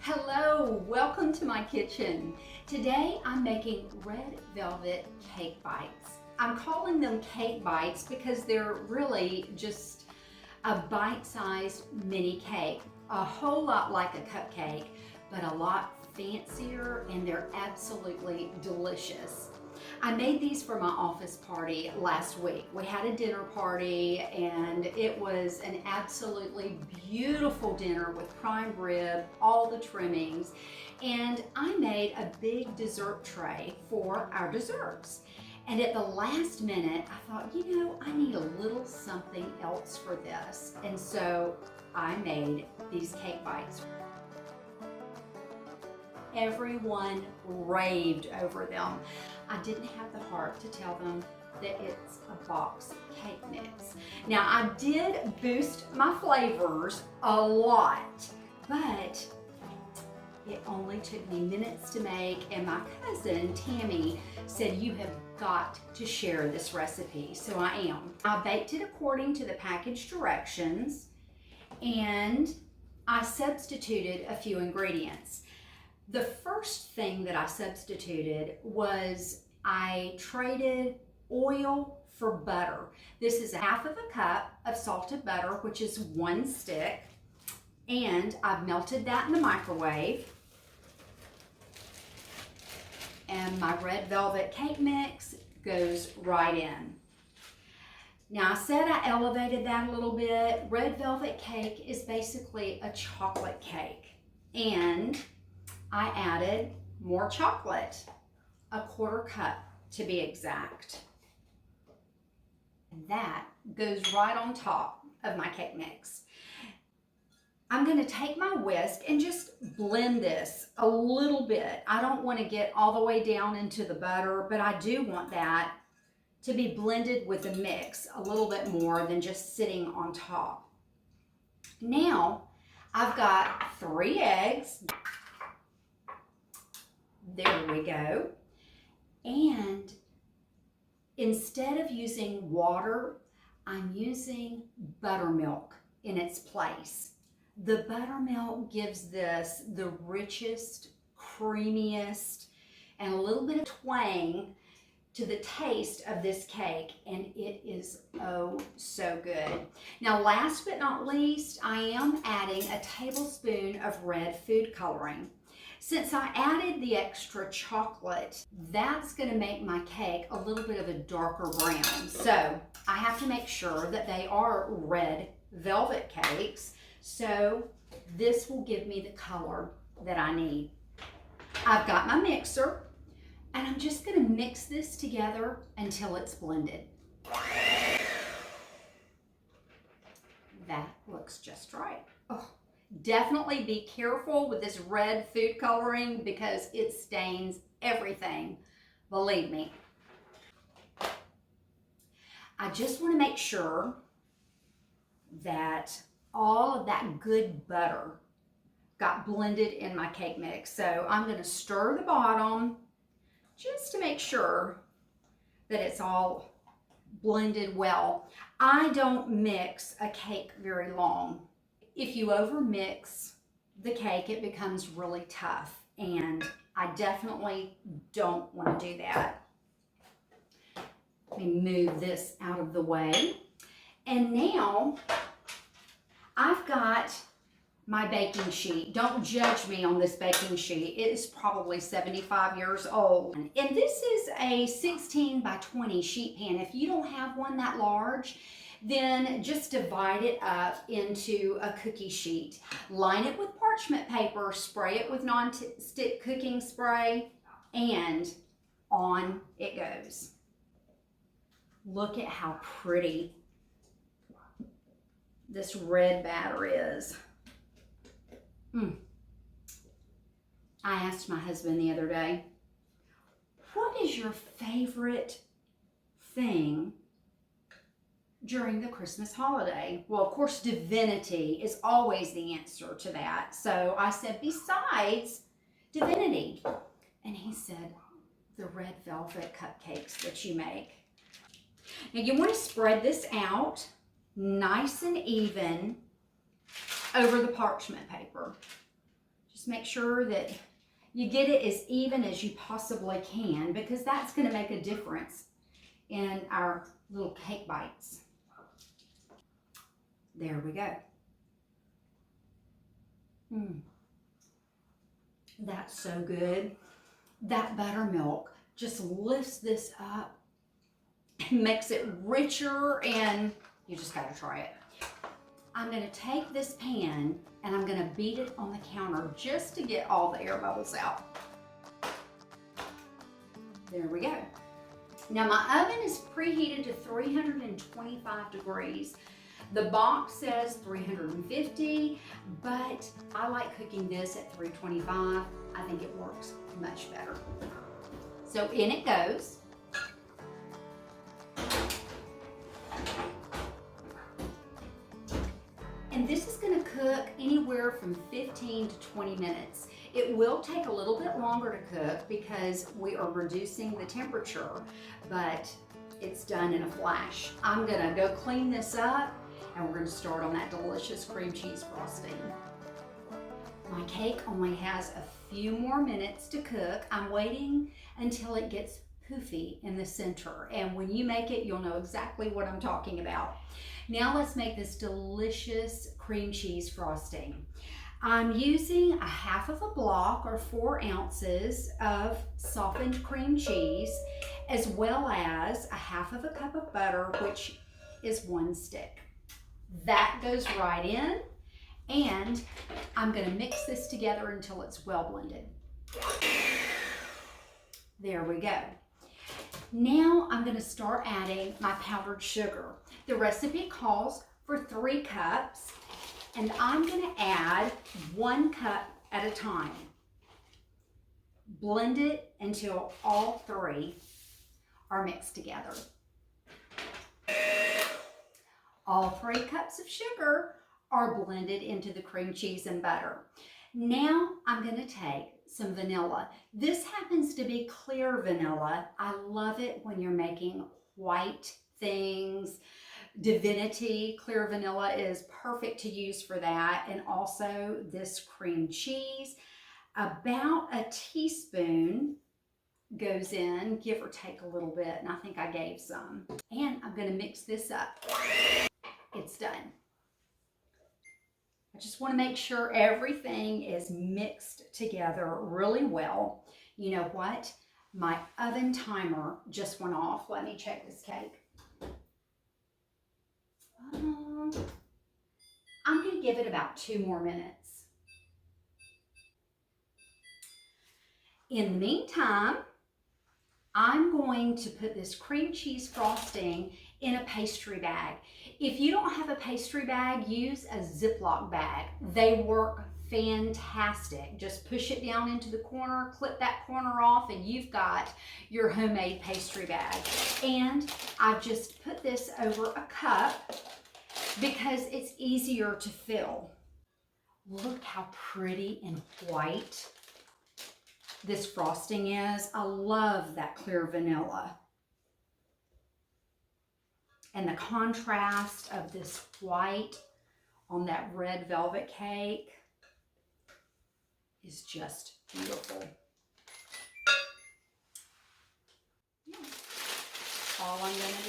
Hello, welcome to my kitchen. Today I'm making red velvet cake bites. I'm calling them cake bites because they're really just a bite-sized mini cake, a whole lot like a cupcake, but a lot fancier, and they're absolutely delicious. I made these for my office party last week. We had a dinner party and it was an absolutely beautiful dinner with prime rib, all the trimmings, and I made a big dessert tray for our desserts. And at the last minute, I thought, I need a little something else for this. And so I made these cake bites. Everyone raved over them. I didn't have the heart to tell them that it's a box cake mix. Now, I did boost my flavors a lot, but it only took me minutes to make, and my cousin Tammy said, "You have got to share this recipe," so I am. I baked it according to the package directions, and I substituted a few ingredients. The first thing that I substituted was I traded oil for butter. This is 1/2 cup of salted butter, which is 1 stick, and I've melted that in the microwave. And my red velvet cake mix goes right in. Now, I said I elevated that a little bit. Red velvet cake is basically a chocolate cake, and I added more chocolate, 1/4 cup to be exact. And that goes right on top of my cake mix. I'm going to take my whisk and just blend this a little bit. I don't want to get all the way down into the butter, but I do want that to be blended with the mix a little bit more than just sitting on top. Now, I've got 3 eggs. There we go. And instead of using water, I'm using buttermilk in its place. The buttermilk gives this the richest, creamiest, and a little bit of twang to the taste of this cake, and it is oh so good. Now, last but not least, I am adding a tablespoon of red food coloring. Since I added the extra chocolate, that's going to make my cake a little bit of a darker brown. So I have to make sure that they are red velvet cakes. So this will give me the color that I need. I've got my mixer, and I'm just going to mix this together until it's blended. That looks just right. Oh. Definitely be careful with this red food coloring because it stains everything, believe me. I just want to make sure that all of that good butter got blended in my cake mix. So I'm going to stir the bottom just to make sure that it's all blended well. I don't mix a cake very long. If you overmix the cake, it becomes really tough, and I definitely don't want to do that. Let me move this out of the way. And now I've got my baking sheet. Don't judge me on this baking sheet. It is probably 75 years old. And this is a 16 by 20 sheet pan. If you don't have one that large, then just divide it up into a cookie sheet. Line it with parchment paper, spray it with non-stick cooking spray, and on it goes. Look at how pretty this red batter is. I asked my husband the other day, what is your favorite thing during the Christmas holiday? Well, of course, divinity is always the answer to that. So I said, besides divinity. And he said, the red velvet cupcakes that you make. Now you want to spread this out nice and even over the parchment paper. Just Just make sure that you get it as even as you possibly can, because that's going to make a difference in our little cake bites. There we go. That's so good. That buttermilk just lifts this up and makes it richer, and you just got to try it. I'm going to take this pan and I'm going to beat it on the counter just to get all the air bubbles out. There we go. Now my oven is preheated to 325 degrees. The box says 350, but I like cooking this at 325. I think it works much better. So in it goes. And this is going to cook anywhere from 15 to 20 minutes. It will take a little bit longer to cook because we are reducing the temperature, but it's done in a flash. I'm going to go clean this up and we're going to start on that delicious cream cheese frosting. My cake only has a few more minutes to cook. I'm waiting until it gets poofy in the center, and when you make it, you'll know exactly what I'm talking about. Now let's make this delicious cream cheese frosting. I'm using a half of a block or 4 ounces of softened cream cheese, as well as a half of a cup of butter, which is 1 stick. That goes right in, and I'm going to mix this together until it's well blended. There we go. Now I'm going to start adding my powdered sugar. The recipe calls for 3 cups, and I'm going to add 1 cup at a time. Blend it until all 3 are mixed together. All 3 cups of sugar are blended into the cream cheese and butter. Now I'm going to take some vanilla. This happens to be clear vanilla. I love it when you're making white things. Divinity clear vanilla is perfect to use for that. And also this cream cheese. About a teaspoon goes in, give or take a little bit, and I think I gave some. And I'm going to mix this up. It's done. I just want to make sure everything is mixed together really well. You know what? My oven timer just went off. Let me check this cake. I'm going to give it about 2 more minutes. In the meantime, I'm going to put this cream cheese frosting in a pastry bag. If you don't have a pastry bag, use a Ziploc bag. They work fantastic. Just push it down into the corner, clip that corner off, and you've got your homemade pastry bag. And I've just put this over a cup because it's easier to fill. Look how pretty and white this frosting is. I love that clear vanilla. And the contrast of this white on that red velvet cake is just beautiful. All I'm going to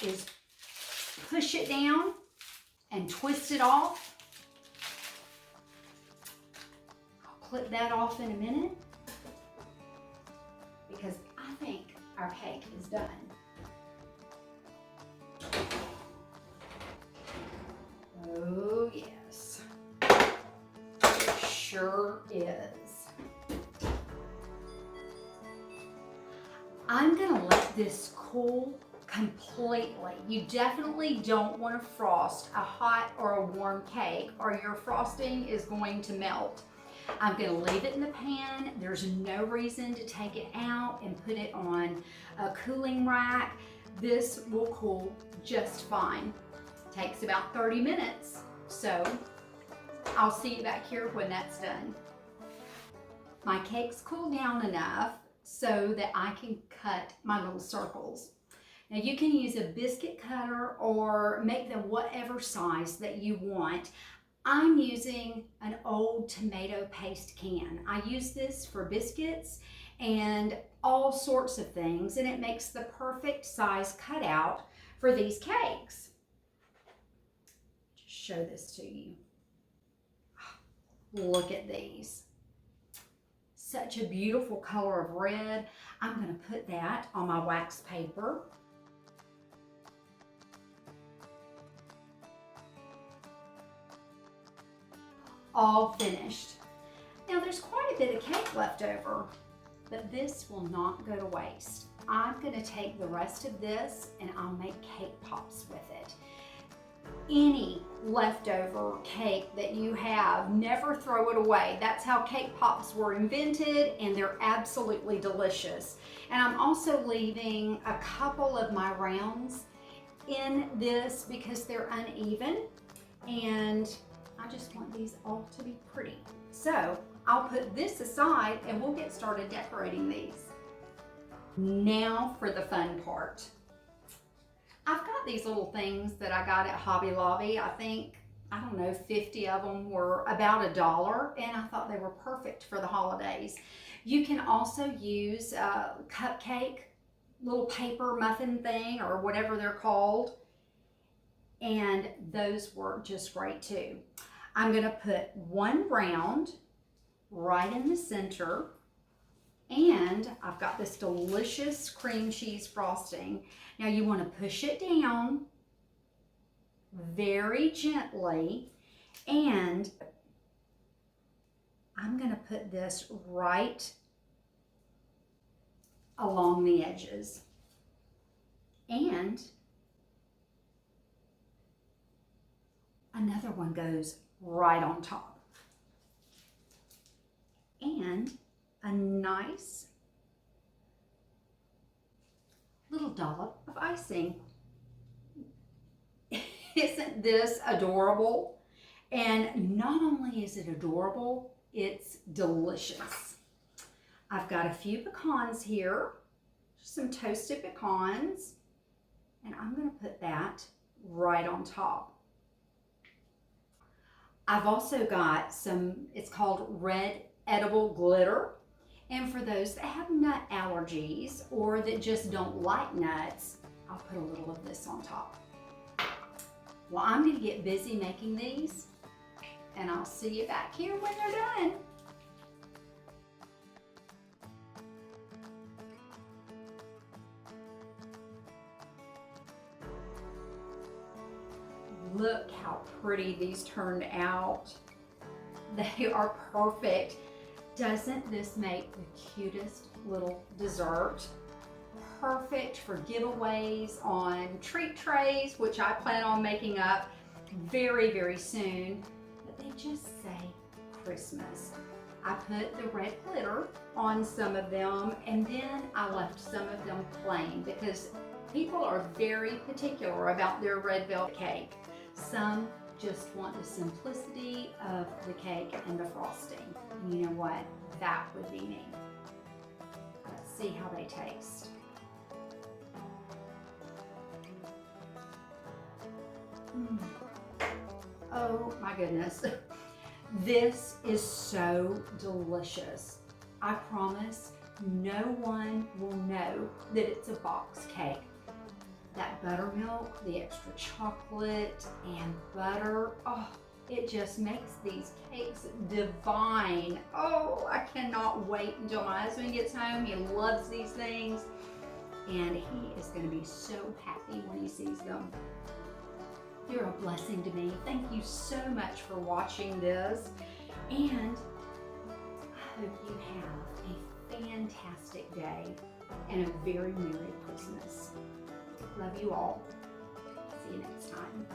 do is push it down and twist it off. I'll clip that off in a minute because I think our cake is done. Oh yes, sure is. I'm gonna let this cool completely. You definitely don't want to frost a hot or a warm cake, or your frosting is going to melt. I'm going to leave it in the pan. There's no reason to take it out and put it on a cooling rack. This will cool just fine. Takes about 30 minutes. So I'll see you back here when that's done. My cake's cooled down enough so that I can cut my little circles. Now you can use a biscuit cutter or make them whatever size that you want. I'm using an old tomato paste can. I use this for biscuits and all sorts of things, and it makes the perfect size cutout for these cakes. Just show this to you. Look at these. Such a beautiful color of red. I'm going to put that on my wax paper. All finished. Now there's quite a bit of cake left over, but this will not go to waste. I'm going to take the rest of this and I'll make cake pops with it. Any leftover cake that you have, never throw it away. That's how cake pops were invented, and they're absolutely delicious. And I'm also leaving a couple of my rounds in this because they're uneven, and I just want these all to be pretty. So I'll put this aside and we'll get started decorating these. Now for the fun part. I've got these little things that I got at Hobby Lobby. I think, I don't know, 50 of them were about $1, and I thought they were perfect for the holidays. You can also use a cupcake, little paper muffin thing, or whatever they're called, and those work just great too. I'm going to put one round right in the center, and I've got this delicious cream cheese frosting. Now you want to push it down very gently, and I'm going to put this right along the edges, and another one goes right on top, and a nice little dollop of icing. Isn't this adorable? And not only is it adorable, it's delicious. I've got a few pecans here, some toasted pecans, and I'm going to put that right on top. I've also got some, it's called red edible glitter. And for those that have nut allergies or that just don't like nuts, I'll put a little of this on top. Well, I'm going to get busy making these, and I'll see you back here when they're done. Look how pretty these turned out. They are perfect. Doesn't this make the cutest little dessert? Perfect for giveaways on treat trays, which I plan on making up very, very soon. But they just say Christmas. I put the red glitter on some of them, and then I left some of them plain because people are very particular about their red velvet cake. Some just want the simplicity of the cake and the frosting. And you know what? That would be me. Let's see how they taste. Oh my goodness. This is so delicious. I promise no one will know that it's a box cake. That buttermilk, the extra chocolate and butter, oh, it just makes these cakes divine. Oh, I cannot wait until my husband gets home. He loves these things, and he is going to be so happy when he sees them. You're a blessing to me. Thank you so much for watching this, and I hope you have a fantastic day and a very Merry Christmas. Love you all. See you next time.